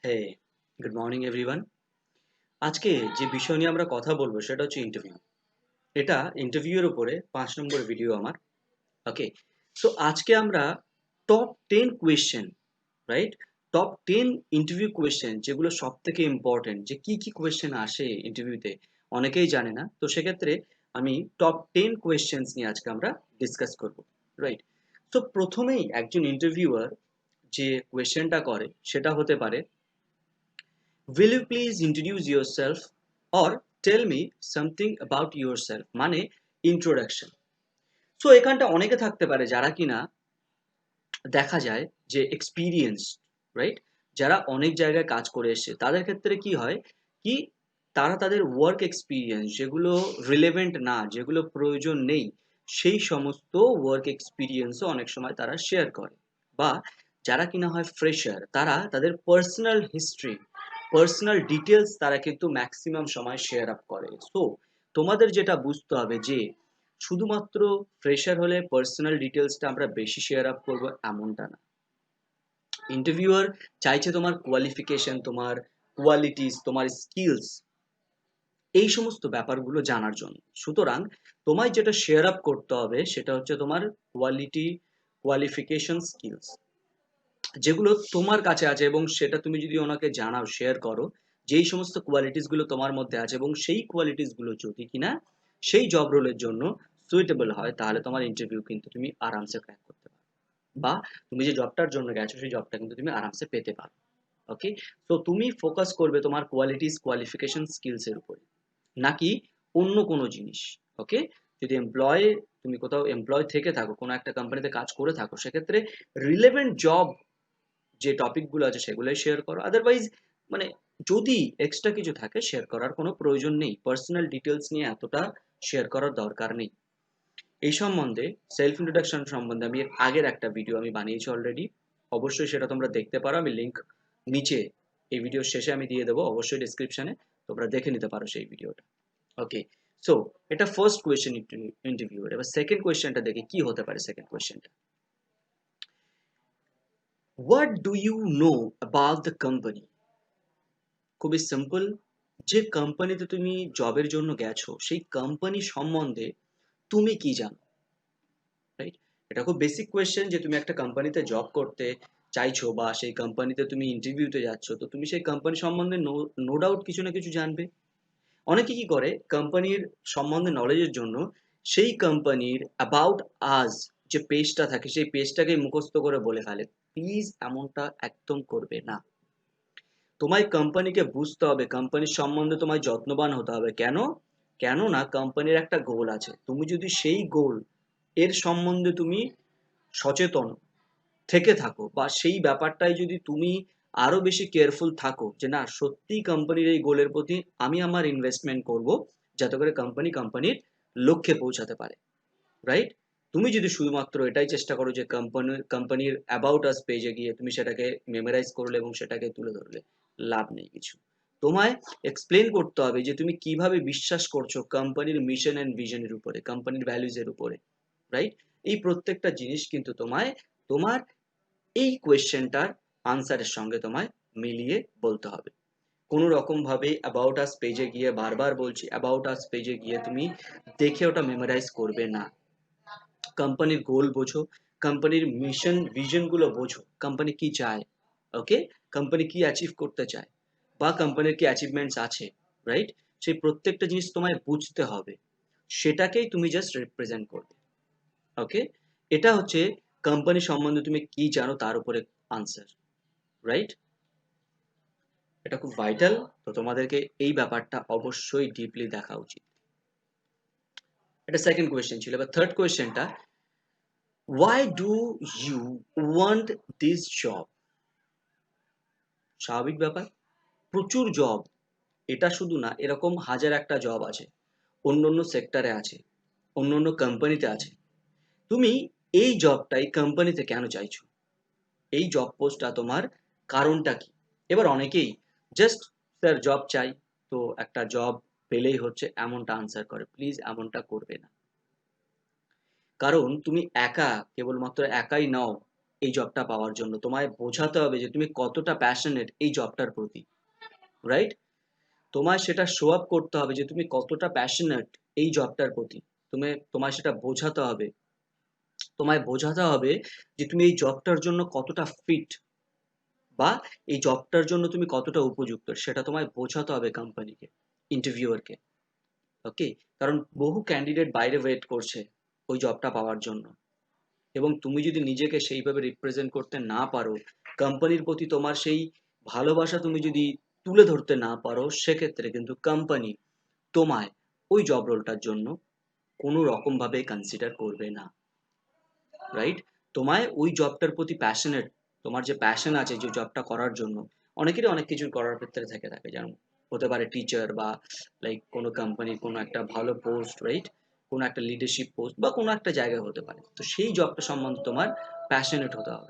হে, good morning everyone. আজকে যে বিষয় নিয়ে আমরা কথা বলবো সেটা হচ্ছে ইন্টারভিউ। এটা ইন্টারভিউয়ের উপরে 5 নম্বর ভিডিও আমার। ওকে, সো আজকে আমরা top 10 question, right? Top 10 interview question যেগুলো সব থেকে ইম্পর্টেন্ট, যে কি কি কোয়েশ্চেন আসে ইন্টারভিউতে অনেকেই জানে না। তো সেক্ষেত্রে আমি টপ 10 কোয়েশ্চেন্স নিয়ে আজকে আমরা ডিসকাস করব, রাইট? তো প্রথমেই একজন ইন্টারভিউয়ার যে কোয়েশ্চেনটা করে সেটা হতে পারে, will you please introduce yourself or tell me something about yourself, মানে ইন্ট্রোডাকশন। সো এখানটা অনেকে থাকতে পারে যারা কিনা দেখা যায় যে এক্সপিরিয়েন্স, রাইট? যারা অনেক জায়গায় কাজ করে এসেছে তাদের ক্ষেত্রে কি হয় কি, তারা তাদের ওয়ার্ক এক্সপিরিয়েন্স যেগুলো রিলেভেন্ট না, যেগুলো প্রয়োজন নেই, সেই সমস্ত ওয়ার্ক এক্সপিরিয়েন্সও অনেক সময় তারা শেয়ার করে। বা যারা কিনা হয় ফ্রেশার, তারা তাদের পার্সোনাল হিস্ট্রি, পার্সোনাল ডিটেলস তারা কিন্তু ম্যাক্সিমাম সময় শেয়ার আপ করে। সো তোমাদের যেটা বুঝতে হবে যে শুধুমাত্র ফ্রেশার হলে পার্সোনাল ডিটেলসটা আমরা বেশি শেয়ার আপ করবো এমনটা না। ইন্টারভিউয়ার চাইছে তোমার কোয়ালিফিকেশন, তোমার কোয়ালিটিস, তোমার স্কিলস, এই সমস্ত ব্যাপারগুলো জানার জন্য। সুতরাং তোমায় যেটা শেয়ার আপ করতে হবে সেটা হচ্ছে তোমার কোয়ালিটি, কোয়ালিফিকেশন, স্কিলস, যেগুলো তোমার কাছে আছে এবং সেটা তুমি যদি ওনাকে জানাও, শেয়ার করো, যেই সমস্ত কোয়ালিটিস গুলো তোমার মধ্যে আছে এবং সেই কোয়ালিটিস গুলো যদি কিনা সেই জব রোলের জন্য সুইটেবল হয়, তাহলে তোমার ইন্টারভিউ কিন্তু তুমি আরামসে ক্র্যাক করতে পারো, বা তুমি যে জবটার জন্য গেছো সেই জবটা কিন্তু তুমি আরামসে পেতে পারো। ওকে, তো তুমি ফোকাস করবে তোমার কোয়ালিটিস, কোয়ালিফিকেশন, স্কিলস এর উপরে, নাকি অন্য কোনো জিনিস। ওকে, যদি তুমি কোথাও এমপ্লয় থেকে থাকো, কোনো একটা কোম্পানিতে কাজ করে থাকো, সেক্ষেত্রে রিলেভেন্ট জব যে টপিকগুলো আছে সেগুলোই শেয়ার করো। আদারওয়াইজ মানে যদি এক্সট্রা কিছু থাকে শেয়ার করার কোনো প্রয়োজন নেই, পার্সোনাল ডিটেলস নিয়ে এতটা শেয়ার করার দরকার নেই। এই সম্বন্ধে, সেলফ ইন্ট্রোডাকশন সম্বন্ধে আমি এর আগের একটা ভিডিও আমি বানিয়েছি অলরেডি, অবশ্যই সেটা তোমরা দেখতে পারো। আমি লিঙ্ক নিচে এই ভিডিওর শেষে আমি দিয়ে দেবো, অবশ্যই ডিসক্রিপশনে তোমরা দেখে নিতে পারো সেই ভিডিওটা। ওকে, সো এটা ফার্স্ট কোয়েশ্চেন ইন্টারভিউ। এবার সেকেন্ড কোয়েশ্চেনটা দেখি কি হতে পারে। সেকেন্ড কোয়েশ্চেনটা, what do you know about the company? খুবই সিম্পল, যে কোম্পানিতে তুমি জবের জন্য গেছো সেই কোম্পানি সম্বন্ধে তুমি কি জানো, রাইট? এটা খুব বেসিক কোয়েশ্চেন, যে তুমি একটা কোম্পানিতে জব করতে চাইছো বা সেই কোম্পানিতে তুমি ইন্টারভিউতে যাচ্ছ, তো তুমি সেই কোম্পানি সম্বন্ধে নো নো ডাউট কিছু না কিছু জানবে। অনেকে কি করে, কোম্পানির সম্বন্ধে নলেজের জন্য সেই কোম্পানির অ্যাবাউট আজ যে পেজটা থাকে সেই পেজটাকে মুখস্থ করে বলে ফেলে। প্লিজ এমনটা একদম করবে না। তোমায় কোম্পানিকে বুঝতে হবে, কোম্পানির সম্বন্ধে তোমায় যত্নবান হতে হবে। কেন? কেননা কোম্পানির একটা গোল আছে, তুমি যদি সেই গোল এর সম্বন্ধে তুমি সচেতন থেকে থাকো, বা সেই ব্যাপারটাই যদি তুমি আরো বেশি কেয়ারফুল থাকো যে না, সত্যি কোম্পানির এই গোলের প্রতি আমি আমার ইনভেস্টমেন্ট করব, যাতে করে কোম্পানির লক্ষ্যে পৌঁছাতে পারে, রাইট? তুমি যদি শুধুমাত্র এটাই চেষ্টা করো যে কোম্পানির অ্যাবাউট আস পেজে গিয়ে তুমি সেটাকে মেমোরাইজ করলে এবং সেটাকে তুলে ধরলে, লাভ নেই কিছু। তোমায় এক্সপ্লেন করতে হবে যে তুমি কিভাবে বিশ্বাস করছো কোম্পানির মিশন এন্ড ভিশনের উপরে, কোম্পানির ভ্যালুজ এর উপরে, রাইট? এই প্রত্যেকটা জিনিস কিন্তু তোমায় তোমার এই কোয়েশ্চেনটার আনসারের সঙ্গে তোমায় মিলিয়ে বলতে হবে। কোনো রকম ভাবে অ্যাবাউট আস পেজে গিয়ে, বারবার বলছি, অ্যাবাউট আস পেজে গিয়ে তুমি দেখে ওটা মেমোরাইজ করবে না। কোম্পানির গোল বোঝো, কোম্পানির মিশন ভিশন গুলো বোঝো, কোম্পানি কি চায়, ওকে, কোম্পানি কি অ্যাচিভ করতে চায়, বা কোম্পানির কি অ্যাচিভমেন্টস আছে, রাইট? সেই প্রত্যেকটা জিনিস তোমায় বুঝতে হবে, সেটাকেই তুমি জাস্ট রিপ্রেজেন্ট করবে। ওকে, এটা হচ্ছে কোম্পানি সম্বন্ধে তুমি কি জানো তার উপরে আনসার, রাইট? এটা খুব ভাইটাল। তো তোমাদেরকে এই ব্যাপারটা অবশ্যই ডিপলি দেখা উচিত। এটা সেকেন্ড কোয়েশ্চেন ছিল। এবার থার্ড কোয়েশ্চেনটা, why do you want this job? স্বাভাবিক ব্যাপার, প্রচুর জব, এটা শুধু না, এরকম হাজার একটা জব আছে, অন্য অন্য সেক্টরে আছে, অন্য অন্য কোম্পানিতে আছে। তুমি এই জবটাই কোম্পানিতে কেন চাইছো? এই জব পোস্টটা তোমার কারণটা কি? এবার অনেকেই জাস্ট স্যার জব চাই, তো একটা জব পেলেই হচ্ছে, এমনটা আনসার করে। প্লিজ এমনটা করবে না। কারণ তুমি একা, কেবলমাত্র একাই নও, এই জবটা পাওয়ার জন্য। তোমায় বোঝাতে হবে যে তুমি কতটা প্যাশনেট এই জবটার প্রতি, রাইট? তোমায় সেটা শো আপ করতে হবে যে তুমি কতটা প্যাশনেট এই জবটার প্রতি। তোমায় সেটা বোঝাতে হবে। তোমায় বোঝাতে হবে যে তুমি এই জবটার জন্য কতটা ফিট, বা এই জবটার জন্য তুমি কতটা উপযুক্ত, সেটা তোমায় বোঝাতে হবে কোম্পানিকে, ইন্টারভিউয়ারকে। ওকে? কারণ বহু ক্যান্ডিডেট বাইরে ওয়েট করছে ওই জবটা পাওয়ার জন্য, এবং তুমি যদি নিজেকে সেইভাবে রিপ্রেজেন্ট করতে না পারো, কোম্পানির প্রতি তোমার সেই ভালোবাসা তুমি যদি তুলে ধরতে না পারো, সেক্ষেত্রে কিন্তু কোম্পানি তোমায় ওই জব রোলটার জন্য কোনো রকম ভাবে কনসিডার করবে না, রাইট? তোমায় ওই জবটার প্রতি প্যাশনেট, তোমার যে প্যাশন আছে যে জবটা করার জন্য, অনেকেরই অনেক কিছু করার ক্ষেত্রে থেকে থাকে, যেমন হতে পারে টিচার, বা লাইক কোনো কোম্পানির কোনো একটা ভালো পোস্ট, রাইট? কোনো একটা লিডারশিপ পোস্ট বা কোনো একটা জায়গায় হতে পারে। তো সেই জবটা সম্বন্ধে তোমার প্যাশনেট হতে হবে।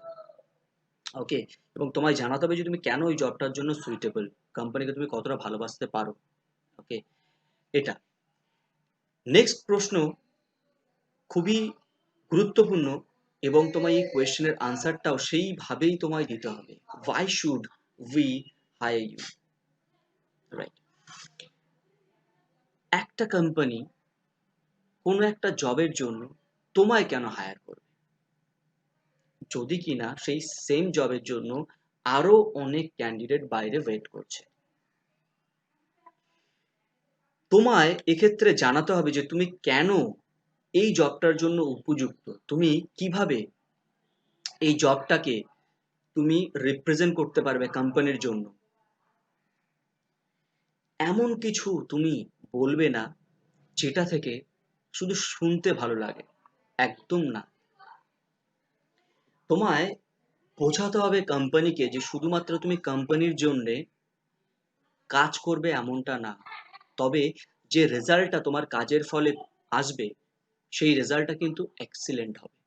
ওকে? এবং তোমায় জানাতে হবে যে তুমি কেন ওই জবটার জন্য সুইটেবল, কোম্পানিকে তুমি কতটা ভালোবাসতে পারো। ওকে? এটা নেক্সট প্রশ্ন খুবই গুরুত্বপূর্ণ, এবং তোমায় এই কোয়েশ্চেনের আনসারটাও সেইভাবেই তোমায় দিতে হবে। Why should we hire you? Right? একটা কোম্পানি কোনো একটা জবের জন্য তোমায় কেন হায়ার করবে, যদি কিনা সেই সেম জবের জন্য আরো অনেক ক্যান্ডিডেট বাইরে ওয়েট করছে? তোমায় এক্ষেত্রে জানাতে হবে যে তুমি কেন এই জবটার জন্য উপযুক্ত, তুমি কিভাবে এই জবটাকে তুমি রিপ্রেজেন্ট করতে পারবে কোম্পানির জন্য। এমন কিছু তুমি বলবে না যেটা থেকে শুধু শুনতে ভালো লাগে, একদম না। তোমায় বোঝাতে হবে কোম্পানিকে যে শুধুমাত্র তুমি কোম্পানির জন্যে কাজ করবে এমনটা না, তবে যে রেজাল্টটা তোমার কাজের ফলে আসবে, সেই রেজাল্টটা কিন্তু এক্সিলেন্ট হবে।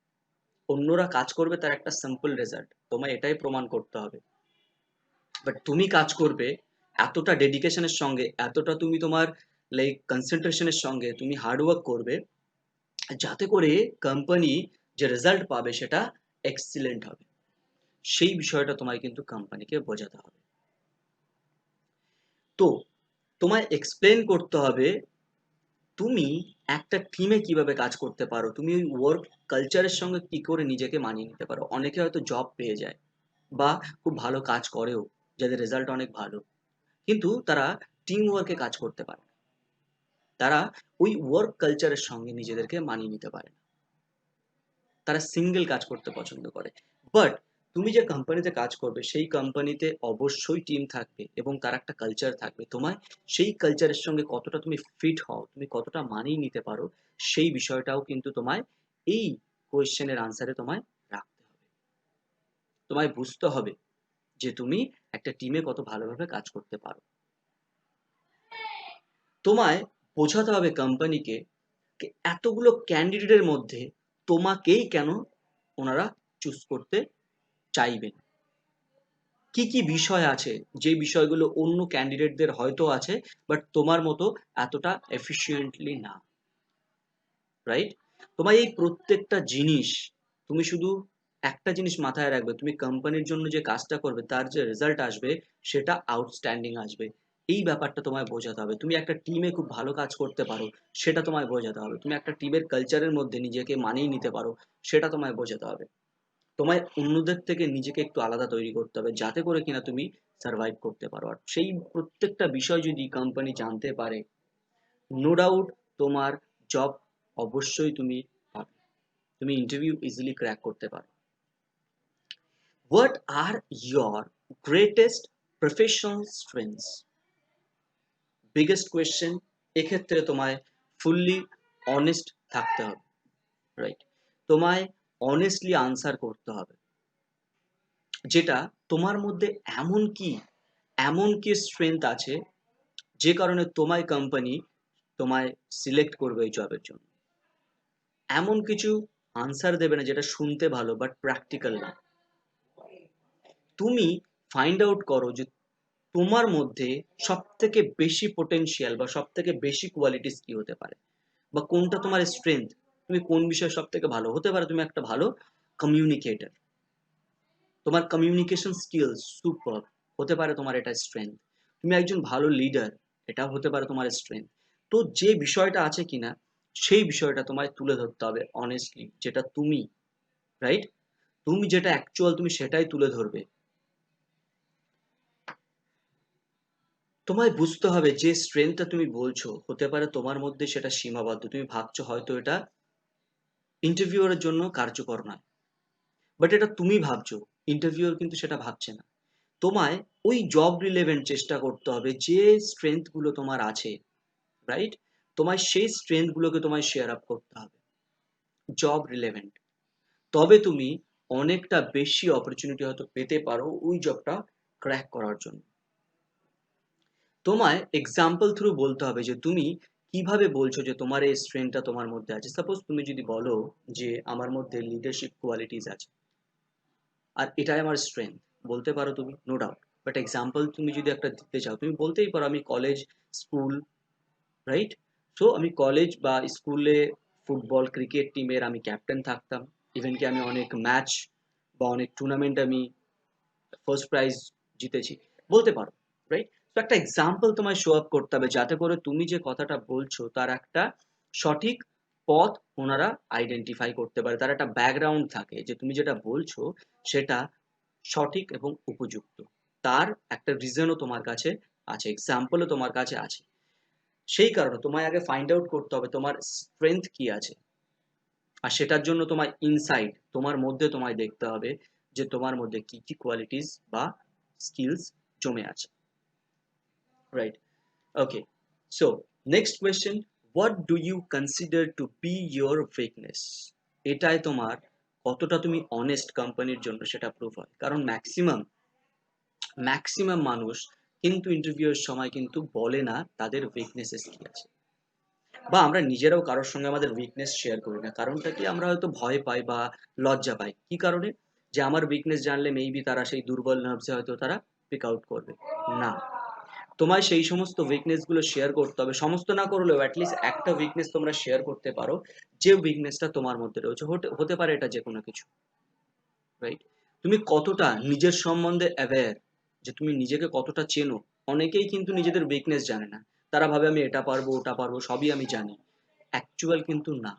অন্যরা কাজ করবে তার একটা সিম্পল রেজাল্ট, তোমায় এটাই প্রমাণ করতে হবে। বাট তুমি কাজ করবে এতটা ডেডিকেশনের সঙ্গে, এতটা তুমি তোমার লাইক কনসেন্ট্রেশনের সঙ্গে তুমি হার্ডওয়ার্ক করবে, যাতে করে কোম্পানি যে রেজাল্ট পাবে সেটা এক্সিলেন্ট হবে। সেই বিষয়টা তোমায় কিন্তু কোম্পানিকে বোঝাতে হবে। তো তোমায় এক্সপ্লেন করতে হবে তুমি একটা টিমে কিভাবে কাজ করতে পারো, তুমি ওই ওয়ার্ক কালচারের সঙ্গে কি করে নিজেকে মানিয়ে নিতে পারো। অনেকে হয়তো জব পেয়ে যায় বা খুব ভালো কাজ করেও, যাদের রেজাল্ট অনেক ভালো, কিন্তু তারা টিম ওয়ার্কে কাজ করতে পারে না। তারা ওই ওয়ার্ক কালচারের সঙ্গে নিজেদেরকে মানিয়ে নিতে পারে না। তারা সিঙ্গেল কাজ করতে পছন্দ করে। বাট তুমি যে কোম্পানিতে কাজ করবে সেই কোম্পানিতে অবশ্যই টিম থাকবে এবং তার একটা কালচার থাকবে। তোমায় সেই কালচারের সঙ্গে কতটা তুমি ফিট হও, তুমি কতটা মানিয়ে নিতে পারো, সেই বিষয়টাও কিন্তু তোমায় এই কোয়েশ্চেনের আনসারে তোমায় রাখতে হবে। তোমায় বুঝতে হবে যে তুমি একটা টিমে কত ভালোভাবে কাজ করতে পারো। তোমায় বোঝাতে হবে কোম্পানিকে এতগুলো ক্যান্ডিডেটের মধ্যে তোমাকেই কেন ওনারা চুজ করতে চাইবেন। কি কি বিষয় আছে যে বিষয়গুলো অন্য ক্যান্ডিডেটদের হয়তো আছে, বাট তোমার মতো এতটা এফিশিয়েন্টলি না, রাইট? তোমার এই প্রত্যেকটা জিনিস, তুমি শুধু একটা জিনিস মাথায় রাখবে, তুমি কোম্পানির জন্য যে কাজটা করবে তার যে রেজাল্ট আসবে সেটা আউটস্ট্যান্ডিং আসবে। এই ব্যাপারটা তোমায় বোঝাতে হবে। তুমি একটা টিমে খুব ভালো কাজ করতে পারো, সেটা তোমায় বোঝাতে হবে। তুমি একটা টিমের কালচারের মধ্যে নিজেকে মানিয়ে নিতে পারো, সেটা তোমায় বোঝাতে হবে। তোমায় অন্যদের থেকে নিজেকে একটু আলাদা তৈরি করতে হবে, যাতে করে কিনা তুমি সার্ভাইভ করতে পারো। আর সেই প্রত্যেকটা বিষয় যদি কোম্পানি জানতে পারে, নো ডাউট তোমার জব অবশ্যই তুমি পাবে, তুমি ইন্টারভিউ ইজিলি ক্র্যাক করতে পারো। What are your greatest professional strengths? Biggest question. এক্ষেত্রে তোমায় ফুললি অনেস্ট থাকতে হবে, রাইট? তোমায় অনেস্টলি আনসার করতে হবে, যেটা তোমার মধ্যে এমন কি স্ট্রেংথ আছে যে কারণে তোমায় কোম্পানি তোমায় সিলেক্ট করবে এই জবের জন্য। এমন কিছু আনসার দেবে না যেটা শুনতে ভালো বাট প্র্যাকটিক্যাল না। তুমি ফাইন্ড আউট করো যে তোমার মধ্যে সব থেকে বেশি পোটেনশিয়াল বা সব থেকে বেশি কোয়ালিটিস কি হতে পারে, বা কোনটা তোমার স্ট্রেংথ, তুমি কোন বিষয়ে সব থেকে ভালো। হতে পারে তুমি একটা ভালো কমিউনিকেটর, তোমার কমিউনিকেশন স্কিলস সুপার, হতে পারে তোমার এটা স্ট্রেংথ। তুমি একজন ভালো লিডার, এটাও হতে পারে তোমার স্ট্রেংথ। তো যে বিষয়টা আছে কিনা সেই বিষয়টা তোমায় তুলে ধরতে হবে অনেস্টলি, যেটা তুমি, রাইট, তুমি যেটা অ্যাকচুয়াল তুমি সেটাই তুলে ধরবে। তোমায় বুঝতে হবে যে স্ট্রেংথটা তুমি বলছো, হতে পারে তোমার মধ্যে সেটা সীমাবদ্ধ, তুমি ভাবছো হয়তো এটা ইন্টারভিউয়ারের জন্য কার্যকর নয়, বাট এটা তুমি ভাবছো, ইন্টারভিউয়ার কিন্তু সেটা ভাবছে না। তোমায় ওই জব রিলেভেন্ট চেষ্টা করতে হবে, যে স্ট্রেংথ গুলো তোমার আছে, রাইট, তোমায় সেই স্ট্রেংথ গুলোকে তোমায় শেয়ার আপ করতে হবে, জব রিলেভেন্ট। তবে তুমি অনেকটা বেশি অপরচুনিটি হয়তো পেতে পারো ওই জবটা ক্র্যাক করার জন্য। তোমায় এক্সাম্পল থ্রু বলতে হবে যে তুমি কিভাবে বলছো যে তোমার এই স্ট্রেংথটা তোমার মধ্যে আছে। সাপোজ তুমি যদি বলো যে আমার মধ্যে লিডারশিপ কোয়ালিটিস আছে আর এটাই আমার স্ট্রেংথ, বলতে পারো তুমি, নো ডাউট। বাট এক্সাম্পল তুমি যদি একটা দিতে চাও, তুমি বলতেই পারো আমি কলেজ, স্কুল, রাইট, সো আমি কলেজ বা স্কুলে ফুটবল ক্রিকেট টিমের আমি ক্যাপ্টেন থাকতাম, ইভেন কি আমি অনেক ম্যাচ বা অনেক টুর্নামেন্ট আমি ফার্স্ট প্রাইজ জিতেছি, বলতে পারো, রাইট। তো একটা এক্সাম্পল তোমায় শো আপ করতে হবে, যাতে করে তুমি যে কথাটা বলছো তার একটা সঠিক পথ ওনারা আইডেন্টিফাই করতে পারে, তার একটা ব্যাকগ্রাউন্ড থাকে, যে তুমি যেটা বলছো সেটা সঠিক এবং উপযুক্ত, তার একটা রিজনও তোমার কাছে আছে, এক্সাম্পলও তোমার কাছে আছে। সেই কারণে তোমায় আগে ফাইন্ড আউট করতে হবে তোমার স্ট্রেংথ কি আছে, আর সেটার জন্য তোমার ইনসাইড, তোমার মধ্যে তোমায় দেখতে হবে যে তোমার মধ্যে কি কি কোয়ালিটিস বা স্কিলস জমে আছে, right. Okay, so next question, what do you consider to be your weakness? এটাই তোমার কতটা তুমি অনেস্ট কোম্পানির জন্য সেটা প্রুফ হয়, কারণ ম্যাক্সিমাম ম্যাক্সিমাম মানুষ কিন্তু ইন্টারভিউয়ের সময় কিন্তু বলে না তাদের উইকনেসেস কি আছে, বা আমরা নিজেরাও কারোর সঙ্গে আমাদের উইকনেস শেয়ার করি না। কারণটা কি, আমরা হয়তো ভয় পাই বা লজ্জা পাই। কি কারণে? যে আমার উইকনেস জানলে মেবি তারা সেই দুর্বল নার্ভসে হয়তো তারা পিক আউট করবে। না, তোমায় সেই সমস্ত উইকনেস গুলো শেয়ার করতে হবে, সমস্ত না করলেও অ্যাটলিস্ট একটা উইকনেস তোমরা শেয়ার করতে পারো, যে উইকনেসটা তোমার মধ্যে রয়েছে, হতে পারে এটা যে কোনো কিছু, রাইট। তুমি কতটা নিজের সম্বন্ধে অ্যাওয়্যার, যে তুমি নিজেকে কতটা চেনো। অনেকেই কিন্তু নিজেদের উইকনেস জানে না, তারা ভাবে আমি এটা পারবো ওটা পারবো সবই আমি জানি, অ্যাকচুয়াল কিন্তু না।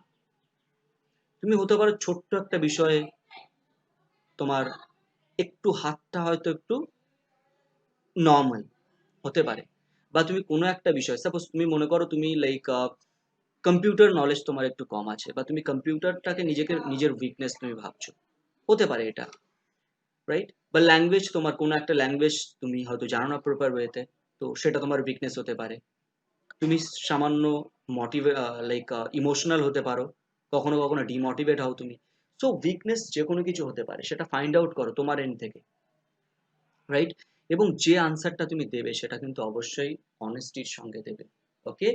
তুমি হতে পারো ছোট্ট একটা বিষয়ে তোমার একটু হাতটা হয়তো একটু নর্মাল হতে পারে, বা তুমি কোনো একটা বিষয়, সাপোজ তুমি মনে করো তুমি লাইক কম্পিউটার নলেজ তোমার একটু কম আছে, বা তুমি কম্পিউটারটাকে নিজেকে নিজের উইকনেস তুমি ভাবছো, হতে পারে এটা, রাইট। বা ল্যাঙ্গুয়েজ, তোমার কোনো একটা ল্যাঙ্গুয়েজ তুমি হয়তো জানো না প্রপার ওয়েতে, তো সেটা তোমার উইকনেস হতে পারে। তুমি সামান্য মোটিভে লাইক ইমোশনাল হতে পারো, কখনো কখনো ডিমোটিভেট হও তুমি। সো উইকনেস যে কোনো কিছু হতে পারে, সেটা ফাইন্ড আউট করো তোমার এন্ড থেকে, রাইট। এবং যে আনসারটা তুমি দেবে সেটা কিন্তু অবশ্যই অনেস্টির সঙ্গে দেবে, ওকে।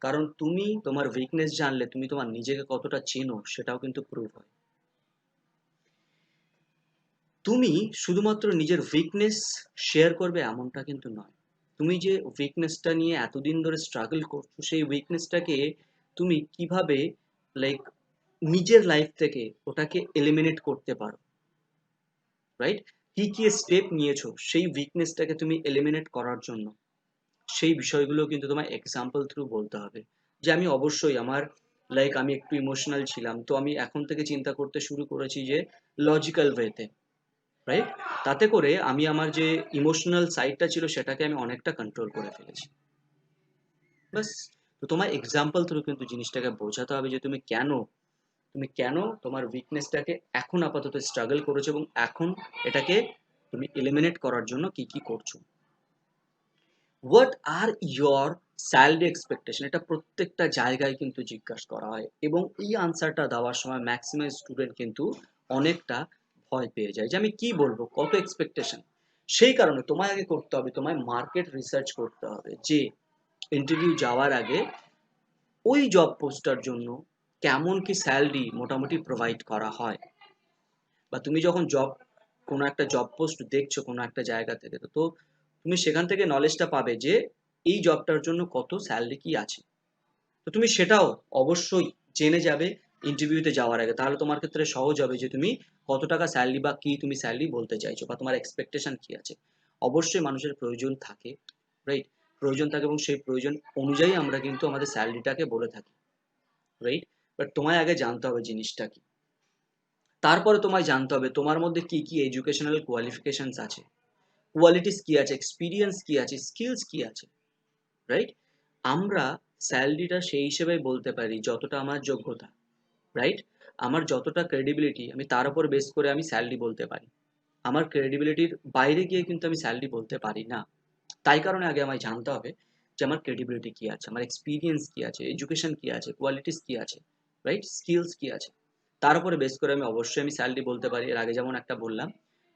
কারণ তুমি তোমার উইকনেস জানলে তুমি তোমার নিজেকে কতটা চেনো সেটাও কিন্তু প্রুভ হয়। তুমি শুধুমাত্র নিজের উইকনেস শেয়ার করবে এমনটা কিন্তু নয়, তুমি যে উইকনেসটা নিয়ে এতদিন ধরে স্ট্রাগল করছো সেই উইকনেসটাকে তুমি কিভাবে লাইক নিজের লাইফ থেকে ওটাকে এলিমিনেট করতে পারো, রাইট। কি কি স্টেপ নিয়েছো সেই উইকনেসটাকে তুমি এলিমিনেট করার জন্য, সেই বিষয়গুলো কিন্তু তোমার এক্সাম্পল থ্রু বলতে হবে। যে আমি অবশ্যই আমার লাইক আমি একটু ইমোশনাল ছিলাম, তো আমি এখন থেকে চিন্তা করতে শুরু করেছি যে লজিক্যাল ওয়েতে, রাইট। তাতে করে আমি আমার যে ইমোশনাল সাইডটা ছিল সেটাকে আমি অনেকটা কন্ট্রোল করে ফেলেছি, বাস। তো তোমার এক্সাম্পল থ্রু কিন্তু জিনিসটাকে বোঝাতে হবে যে তুমি কেন তোমার উইকনেসটাকে এখন আপাতত স্ট্রাগল করেছো, এবং এখন এটাকে তুমি এলিমিনেট করার জন্য কি কি করছো। What are your salary expectation, এটা প্রত্যেকটা জায়গায় কিন্তু জিজ্ঞাসা করা হয়, এবং এই আনসারটা দেওয়ার সময় ম্যাক্সিমাম স্টুডেন্ট কিন্তু অনেকটা ভয় পেয়ে যায় যে আমি কি বলবো, কত এক্সপেকটেশন। সেই কারণে তোমায় আগে করতে হবে, তোমায় মার্কেট রিসার্চ করতে হবে, যে ইন্টারভিউ যাওয়ার আগে ওই জব পোস্টটার জন্য কেমন কি স্যালারি মোটামুটি প্রোভাইড করা হয়, বা তুমি যখন কোনো একটা জব পোস্ট দেখছো কোনো একটা জায়গা থেকে, তো তুমি সেখান থেকে নলেজটা পাবে যে এই জবটার জন্য কত স্যালারি কি আছে, তো তুমি সেটাও অবশ্যই জেনে যাবে, ইন্টারভিউতে যাওয়ার আগে, তাহলে তোমার ক্ষেত্রে সহজ হবে যে তুমি কত টাকা স্যালারি বা কি তুমি স্যালারি বলতে চাইছো বা তোমার এক্সপেকটেশন কি আছে। অবশ্যই মানুষের প্রয়োজন থাকে, রাইট? প্রয়োজন থাকে এবং সেই প্রয়োজন অনুযায়ী আমরা কিন্তু আমাদের স্যালারিটাকে বলে থাকি, রাইট? বাট তোমায় আগে জানতে হবে জিনিসটা কি। তারপরে তোমায় জানতে হবে তোমার মধ্যে কি কি এডুকেশনাল কোয়ালিফিকেশনস আছে, কোয়ালিটিস কি আছে, এক্সপিরিয়েন্স কি আছে, স্কিলস কি আছে, রাইট? আমরা স্যালারিটা সেই হিসেবে বলতে পারি যতটা আমার যোগ্যতা, রাইট? আমার যতটা ক্রেডিবিলিটি আমি তার উপর বেস করে আমি স্যালারি বলতে পারি। আমার ক্রেডিবিলিটির বাইরে গিয়ে কিন্তু আমি স্যালারি বলতে পারি না। তাই কারণে আগে আমায় জানতে হবে যে আমার ক্রেডিবিলিটি কি আছে, আমার এক্সপিরিয়েন্স কি আছে, এডুকেশন কি আছে, কোয়ালিটিস কি আছে, রাইট? স্কিলস কি আছে। তার উপরে বেস করে আমি অবশ্যই আমি স্যালারি বলতে পারি। এর আগে যেমন একটা বললাম,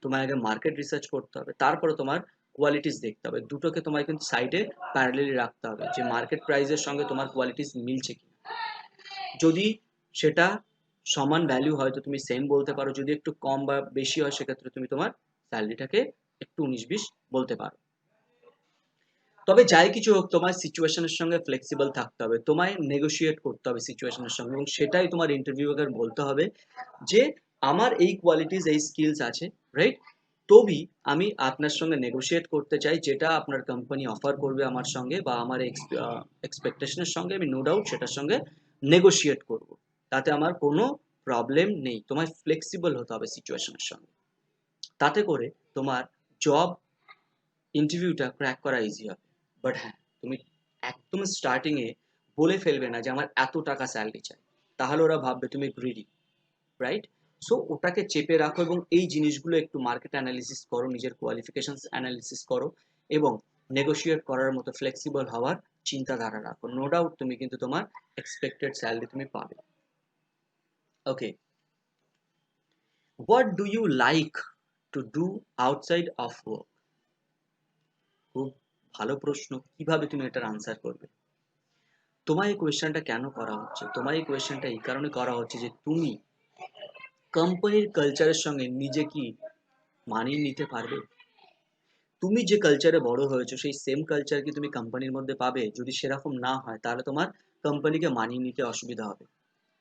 তোমার আগে মার্কেট রিসার্চ করতে হবে, তারপরে তোমার কোয়ালিটিস দেখতে হবে। দুটোকে তোমায় কিন্তু সাইডে প্যারালালি রাখতে হবে যে মার্কেট প্রাইসের সঙ্গে তোমার কোয়ালিটিস মিলছে কি। যদি সেটা সমান ভ্যালু হয় তো তুমি সেম বলতে পারো, যদি একটু কম বা বেশি হয় সেক্ষেত্রে তুমি তোমার স্যালারিটাকে একটু 19-20 বলতে পারো। তবে যাই কিছু হোক তোমার সিচুয়েশনের সঙ্গে ফ্লেক্সিবল থাকতে হবে, তোমায় নেগোশিয়েট করতে হবে সিচুয়েশনের সঙ্গে, এবং সেটাই তোমার ইন্টারভিউয়ার বলতে হবে যে আমার এই কোয়ালিটিস এই স্কিলস আছে, রাইট? তবে আমি আপনার সঙ্গে নেগোশিয়েট করতে চাই, যেটা আপনার কোম্পানি অফার করবে আমার সঙ্গে বা আমার এক্সপেকটেশনের সঙ্গে আমি নো ডাউট সেটার সঙ্গে নেগোশিয়েট করব। তাতে আমার কোনো প্রবলেম নেই। তোমায় ফ্লেক্সিবল হতে হবে সিচুয়েশনের সঙ্গে। তাতে করে তোমার জব ইন্টারভিউটা ক্র্যাক করা ইজি হবে। বাট হ্যাঁ, তুমি একদম স্টার্টিং এ বলে ফেলবে না যে আমার এত টাকা স্যালারি চাই, তাহলে ওরা ভাববে তুমি গ্রিডি, রাইট? সো ওটাকে চেপে রাখো এবং এই জিনিসগুলো একটু মার্কেট অ্যানালিসিস করো, নিজের কোয়ালিফিকেশনস অ্যানালিসিস করো এবং নেগোশিয়েট করার মতো ফ্লেক্সিবল হওয়ার চিন্তাধারা রাখো। নো ডাউট তুমি কিন্তু তোমার এক্সপেক্টেড স্যালারি তুমি পাবে। Okay, what do you like to do outside of work? খুব ভালো প্রশ্ন। কিভাবে তুমি এটার আনসার করবে? তোমার এই কোয়েশ্চেনটা কেন করা হচ্ছে? তোমার এই কোয়েশ্চেনটা এই কারণে করা হচ্ছে যে তুমি কোম্পানির কালচারের সঙ্গে নিজে কি মানিয়ে নিতে পারবে? তুমি যে কালচারে বড় হয়েছো সেই সেম কালচার কি তুমি কোম্পানির মধ্যে পাবে? যদি সেরকম না হয় তাহলে তোমার কোম্পানিকে মানিয়ে নিতে অসুবিধা হবে।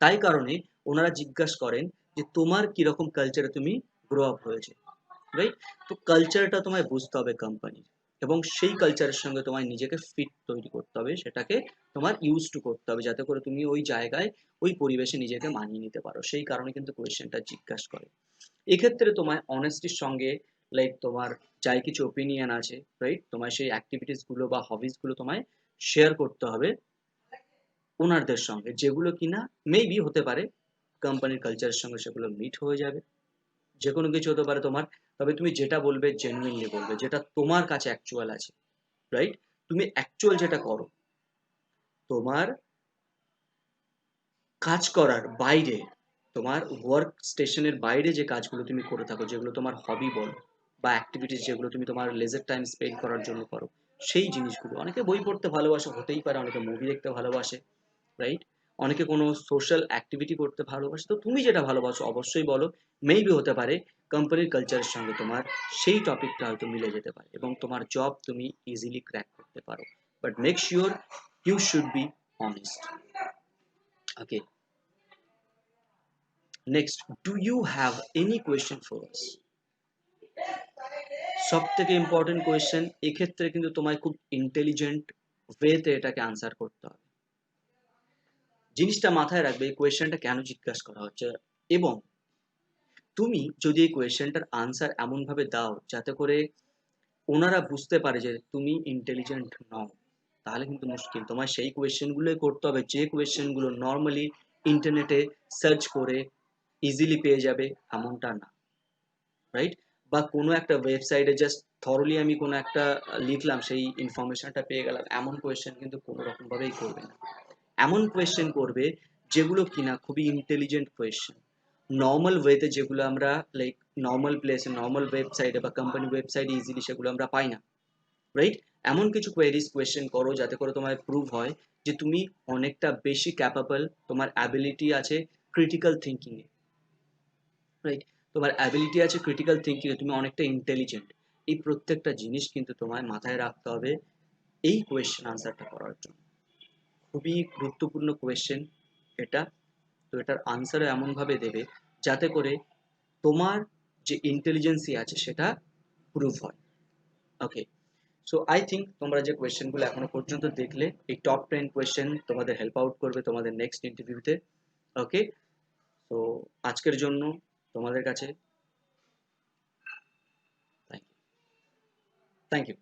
তাই কারণে ওনারা জিজ্ঞাসা করেন যে তোমার কিরকম কালচারে তুমি গ্রো আপ হয়েছে, রাইট? তো কালচারটা তোমায় বুঝতে হবে কোম্পানির, এবং সেই কালচারের সঙ্গে তোমায় নিজেকে ফিট তৈরি করতে হবে, সেটাকে তোমার ইউজ টু করতে হবে যাতে করে তুমি ওই জায়গায় ওই পরিবেশে নিজেকে মানিয়ে নিতে পারো। সেই কারণে কিন্তু কোয়েশ্চেনটা জিজ্ঞাসা করে। এক্ষেত্রে তোমায় অনেস্টির সঙ্গে, লাইক তোমার যাই কিছু ওপিনিয়ন আছে, রাইট, তোমার সেই অ্যাক্টিভিটিস গুলো বা হবিস গুলো তোমায় শেয়ার করতে হবে ওনারদের সঙ্গে, যেগুলো কিনা মেবি হতে পারে কোম্পানির কালচারের সঙ্গে সেগুলো মিট হয়ে যাবে। যে কোনো কিছু হতে পারে তোমার। তবে তুমি যেটা বলবে জেনুইনলি বলবে, যেটা তোমার কাছে অ্যাকচুয়াল আছে, রাইট? তুমি অ্যাকচুয়াল যেটা করো, তোমার কাজ করার বাইরে, তোমার ওয়ার্ক স্টেশনের বাইরে যে কাজগুলো তুমি করে থাকো, যেগুলো তোমার হবি বলো বা অ্যাক্টিভিটিস যেগুলো তুমি তোমার লেজার টাইম স্পেন্ড করার জন্য করো, সেই জিনিসগুলো। অনেকে বই পড়তে ভালোবাসে, হতেই পারে, অনেকে মুভি দেখতে ভালোবাসে, রাইট? অনেকে কোনো সোশ্যাল অ্যাক্টিভিটি করতে ভালোবাসে। তো তুমি যেটা ভালোবাসো অবশ্যই বলো। মেবি হতে পারে কোম্পানির কালচারের সঙ্গে তোমার সেই টপিকটা হয়তো মিলে যেতে পারে এবং তোমার জব তুমি ইজিলি ক্র্যাক করতে পারো। But make sure you should be honest. Okay, next, do you have any question for us? সব থেকে ইম্পর্টেন্ট কোয়েশ্চেন। এক্ষেত্রে কিন্তু তোমায় খুব ইন্টেলিজেন্ট ওয়েতে এটাকে আনসার করতে হবে। জিনিসটা মাথায় রাখবে এই কোয়েশ্চেনটা কেন জিজ্ঞাসা করা হচ্ছে, এবং তুমি যদি এই কোয়েশ্চেনটার আনসার এমন ভাবে দাও যাতে করে ওনারা বুঝতে পারে যে তুমি ইন্টেলিজেন্ট নও, তাহলে কিন্তু মুশকিল। তোমার সেই কোয়েশ্চেনগুলোই করতে হবে যে কোয়েশ্চেনগুলো নর্মালি ইন্টারনেটে সার্চ করে ইজিলি পেয়ে যাবে, এমনটা না, রাইট? বা কোনো একটা ওয়েবসাইটে জাস্ট থরলি আমি কোনো একটা লিখলাম, সেই ইনফরমেশনটা পেয়ে গেলাম, এমন কোয়েশ্চেন কিন্তু কোনো রকম ভাবেই করবে না। এমন কোয়েশ্চেন করবে যেগুলো কিনা খুবই ইন্টেলিজেন্ট কোয়েশ্চেন, নর্মাল ওয়েতে, যেগুলো আমরা লাইক নর্মাল প্লেসে, নর্মাল ওয়েবসাইটে বা কোম্পানি ওয়েবসাইটে ইজিলি সেগুলো আমরা পাই না, রাইট? এমন কিছু কোয়েরিজ কোয়েশ্চেন করো যাতে করে তোমার প্রুভ হয় যে তুমি অনেকটা বেশি ক্যাপাবল, তোমার অ্যাবিলিটি আছে ক্রিটিক্যাল থিঙ্কিং এ, রাইট? তোমার অ্যাবিলিটি আছে ক্রিটিক্যাল থিঙ্কিং এ, তুমি অনেকটা ইন্টেলিজেন্ট। এই প্রত্যেকটা জিনিস কিন্তু তোমায় মাথায় রাখতে হবে এই কোয়েশ্চেন আনসারটা করার জন্য। খুবই গুরুত্বপূর্ণ কোয়েশ্চেন এটা। তো এটার আনসারও এমনভাবে দেবে যাতে করে তোমার যে ইন্টেলিজেন্সি আছে সেটা প্রুভ হয়। ওকে, সো আই থিঙ্ক তোমরা যে কোয়েশ্চেনগুলো এখনো পর্যন্ত দেখলে, এই টপ 10 কোয়েশ্চেন তোমাদের হেল্প আউট করবে তোমাদের নেক্সট ইন্টারভিউতে। ওকে, তো আজকের জন্য তোমাদের কাছে থ্যাংক ইউ। Thank you.